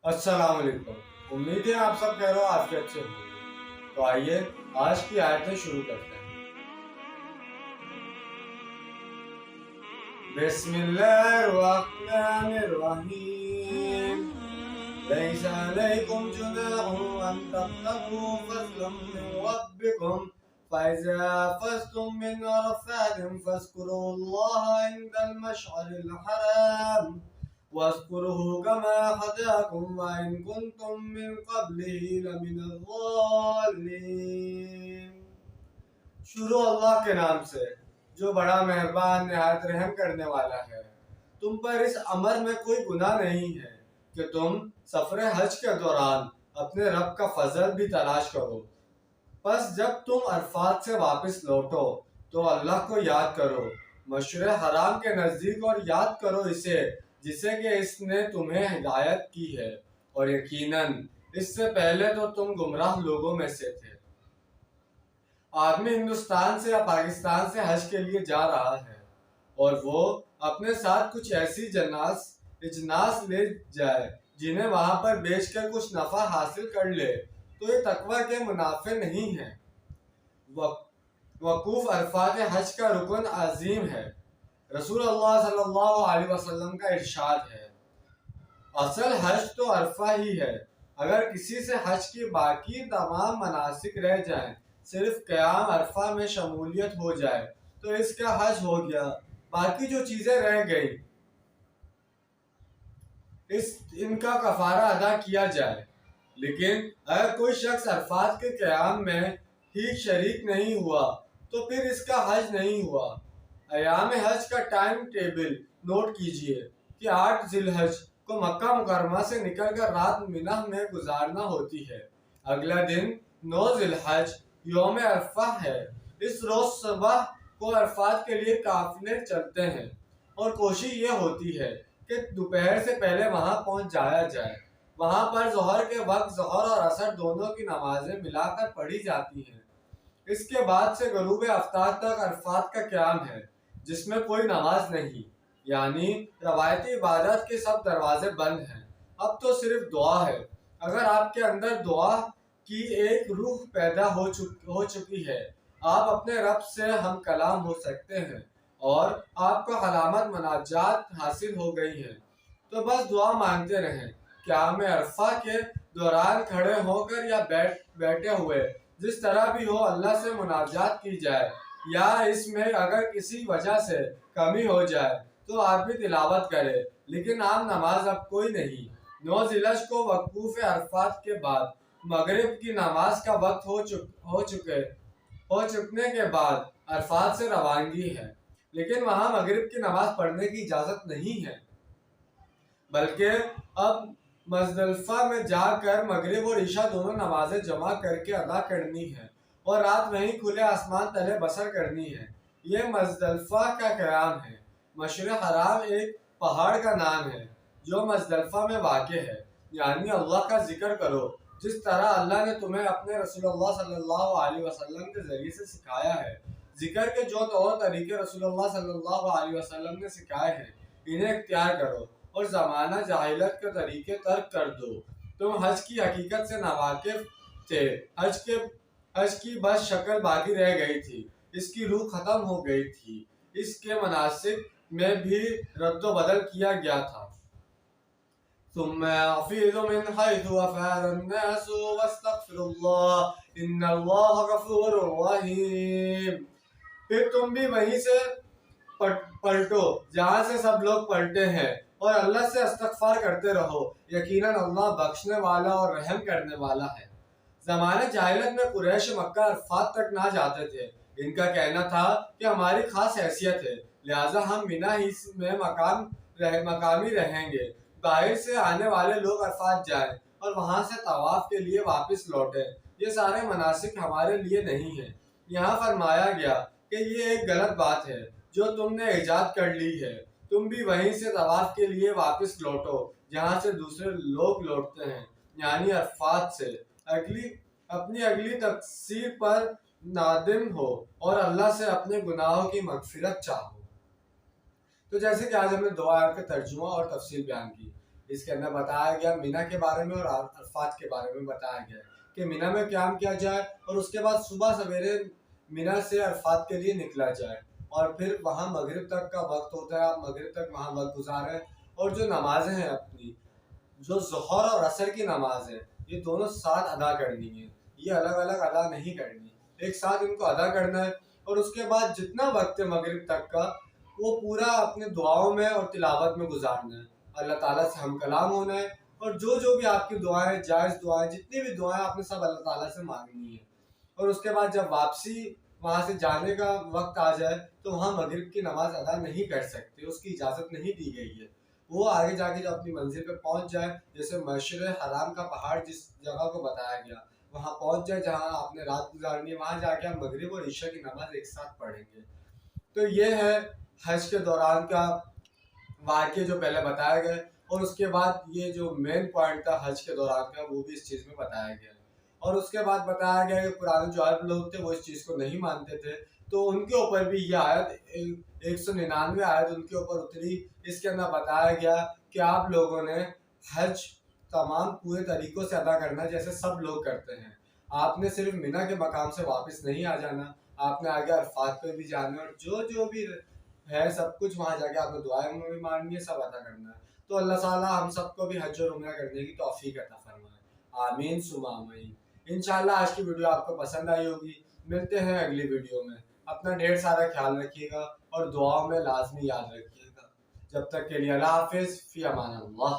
السلام علیکم، امید ہے آپ سب خیر و عافیت سے ہوں گے۔ تو آئیے آج کی آیتیں شروع کرتے ہیں۔ بسم اللہ الرحمن الرحیم۔ لیس علیکم جناح ان تبتغوا فضلا من ربکم فإذا أفضتم من عرفات فاذكروا الله عند المشعر الحرام واذكروه كما هداكم وإن كنتم من قبله لمن الضالين۔ شروع اللہ کے نام سے جو بڑا مہربان نہایت رحم کرنے والا ہے۔ تم پر اس امر میں کوئی گناہ نہیں ہے کہ تم سفر حج کے دوران اپنے رب کا فضل بھی تلاش کرو۔ پس جب تم عرفات سے واپس لوٹو تو اللہ کو یاد کرو مشعر حرام کے نزدیک، اور یاد کرو اسے جسے کہ اس نے تمہیں ہدایت کی ہے، اور یقیناً اس سے پہلے تو تم گمراہ لوگوں میں سے تھے۔ آدمی ہندوستان سے یا پاکستان سے حج کے لیے جا رہا ہے اور وہ اپنے ساتھ کچھ ایسی اجناس لے جائے جنہیں وہاں پر بیچ کر کچھ نفع حاصل کر لے تو یہ تقوی کے منافع نہیں ہے۔ وقوف عرفات حج کا رکن عظیم ہے۔ رسول اللہ صلی اللہ علیہ وسلم کا ارشاد ہے، اصل حج تو عرفہ ہی ہے۔ اگر کسی سے حج کی باقی تمام مناسک رہ جائیں، صرف قیام عرفہ میں شمولیت ہو جائے تو اس کا حج ہو گیا۔ باقی جو چیزیں رہ گئی ان کا کفارہ ادا کیا جائے۔ لیکن اگر کوئی شخص عرفات کے قیام میں ہی شریک نہیں ہوا تو پھر اس کا حج نہیں ہوا۔ ایام حج کا ٹائم ٹیبل نوٹ کیجئے کہ 8 ذی الحج کو مکہ مکرمہ سے نکل کر رات منہ میں گزارنا ہوتی ہے۔ اگلا دن 9 ذی الحج یوم عرفہ ہے۔ اس روز صبح کو عرفات کے لیے قافلے چلتے ہیں اور کوشش یہ ہوتی ہے کہ دوپہر سے پہلے وہاں پہنچ جایا جائے۔ وہاں پر ظہر کے وقت ظہر اور عصر دونوں کی نمازیں ملا کر پڑھی جاتی ہیں۔ اس کے بعد سے غروب آفتاب تک عرفات کا قیام ہے جس میں کوئی نماز نہیں، یعنی روایتی عبادت کے سب دروازے بند ہیں۔ اب تو صرف دعا ہے۔ اگر آپ کے اندر دعا کی ایک روح پیدا ہو چکی ہے، آپ اپنے رب سے ہم کلام ہو سکتے ہیں اور آپ کو علامت مناجات حاصل ہو گئی ہے، تو بس دعا مانگتے رہیں۔ قیام عرفہ کے دوران کھڑے ہو کر یا بیٹھے ہوئے جس طرح بھی ہو اللہ سے مناجات کی جائے، یا اس میں اگر کسی وجہ سے کمی ہو جائے تو آدمی تلاوت کرے، لیکن عام نماز اب کوئی نہیں۔ 9 ذی الحج کو وقوف عرفات کے بعد مغرب کی نماز کا وقت ہو چکنے کے بعد عرفات سے روانگی ہے، لیکن وہاں مغرب کی نماز پڑھنے کی اجازت نہیں ہے، بلکہ اب مزدلفہ میں جا کر مغرب اور عشاء دونوں نمازیں جمع کر کے ادا کرنی ہے اور رات وہیں کھلے آسمان تلے بسر کرنی ہے۔ یہ مزدلفہ کا قیام ہے۔ مشعر حرام ایک پہاڑ کا نام ہے جو مزدلفہ میں واقع ہے، یعنی اللہ کا ذکر کرو جس طرح اللہ نے تمہیں اپنے رسول اللہ صلی اللہ علیہ وسلم کے ذریعے سے سکھایا ہے۔ ذکر کے جو طور طریقے رسول اللہ صلی اللہ علیہ وسلم نے سکھائے ہیں انہیں اختیار کرو اور زمانہ جاہلیت کے طریقے ترک کر دو۔ تم حج کی حقیقت سے ناواقف تھے۔ حج کی بس شکل باقی رہ گئی تھی، اس کی روح ختم ہو گئی تھی، اس کے مناسک میں بھی رد و بدل کیا گیا تھا۔ ثم افیضوا من حیث افاض الناس واستغفروا اللہ ان اللہ غفور رحیم۔ پھر تم بھی وہیں سے پلٹو جہاں سے سب لوگ پلٹے ہیں اور اللہ سے استغفار کرتے رہو، یقیناً اللہ بخشنے والا اور رحم کرنے والا ہے۔ زمانہ جاہلیت میں قریش مکہ عرفات تک نہ جاتے تھے۔ ان کا کہنا تھا کہ ہماری خاص حیثیت ہے، لہٰذا ہم منہ ہی میں مقامی رہیں گے۔ باہر سے آنے والے لوگ عرفات جائیں اور وہاں سے طواف کے لیے واپس لوٹیں، یہ سارے مناسک ہمارے لیے نہیں ہیں۔ یہاں فرمایا گیا کہ یہ ایک غلط بات ہے جو تم نے ایجاد کر لی ہے۔ تم بھی وہیں سے طواف کے لیے واپس لوٹو جہاں سے دوسرے لوگ لوٹتے ہیں، یعنی عرفات سے۔ اپنی اگلی تقصیر پر نادم ہو اور اللہ سے اپنے گناہوں کی مغفرت چاہو۔ تو جیسے کہ آج ہم نے دو آیات کا ترجمہ اور تفصیل بیان کی، اس کے اندر بتایا گیا مینا کے بارے میں اور عرفات کے بارے میں بتایا گیا کہ مینا میں قیام کیا جائے اور اس کے بعد صبح سویرے مینا سے عرفات کے لیے نکلا جائے اور پھر وہاں مغرب تک کا وقت ہوتا ہے، آپ مغرب تک وہاں وقت گزاریں اور جو نمازیں ہیں اپنی، جو ظہر اور عصر کی نماز ہے، یہ دونوں ساتھ ادا کرنی ہے، یہ الگ الگ ادا نہیں کرنی، ایک ساتھ ان کو ادا کرنا ہے۔ اور اس کے بعد جتنا وقت ہے مغرب تک کا وہ پورا اپنے دعاؤں میں اور تلاوت میں گزارنا ہے، اللہ تعالیٰ سے ہم کلام ہونا ہے اور جو بھی آپ کی دعائیں، جائز دعائیں، جتنی بھی دعائیں آپ نے سب اللہ تعالیٰ سے مانگنی ہے۔ اور اس کے بعد جب واپسی وہاں سے جانے کا وقت آ جائے تو وہاں مغرب کی نماز ادا نہیں کر سکتے، اس کی اجازت نہیں دی گئی ہے۔ وہ آگے جا کے جب اپنی منزل پہ پہنچ جائے، جیسے مشعر حرام کا پہاڑ جس جگہ کو بتایا گیا وہاں پہنچ جائے جہاں آپ نے رات گزارنی ہے، وہاں جا کے آپ مغرب اور عشاء کی نماز ایک ساتھ پڑھیں گے۔ تو یہ ہے حج کے دوران کا واقعے جو پہلے بتایا گئے، اور اس کے بعد یہ جو مین پوائنٹ تھا حج کے دوران کا وہ بھی اس چیز میں بتایا گیا، اور اس کے بعد بتایا گیا کہ پرانے جو عرب لوگ تھے وہ اس چیز کو نہیں مانتے تھے، تو ان کے اوپر بھی یہ آیت 199 آیت ان کے اوپر اتری۔ اس کے اندر بتایا گیا کہ آپ لوگوں نے حج تمام پورے طریقوں سے ادا کرنا جیسے سب لوگ کرتے ہیں، آپ نے صرف مینا کے مقام سے واپس نہیں آ جانا، آپ نے آگے عرفات پہ بھی جانا ہے، اور جو بھی ہے سب کچھ وہاں جا کے آپ نے دعائیں میں بھی مانگنی ہے، سب ادا کرنا ہے۔ تو اللہ تعالیٰ ہم سب کو بھی حج اور عمرہ کرنے کی توفیق عطا فرمائے، آمین ثم آمین۔ انشاءاللہ آج کی ویڈیو آپ کو پسند آئی ہوگی، ملتے ہیں اگلی ویڈیو میں، اپنا ڈھیر سارا خیال رکھیے گا اور دعاؤں میں لازمی یاد رکھیے گا۔ جب تک کے لیے اللہ حافظ، فی امان اللہ۔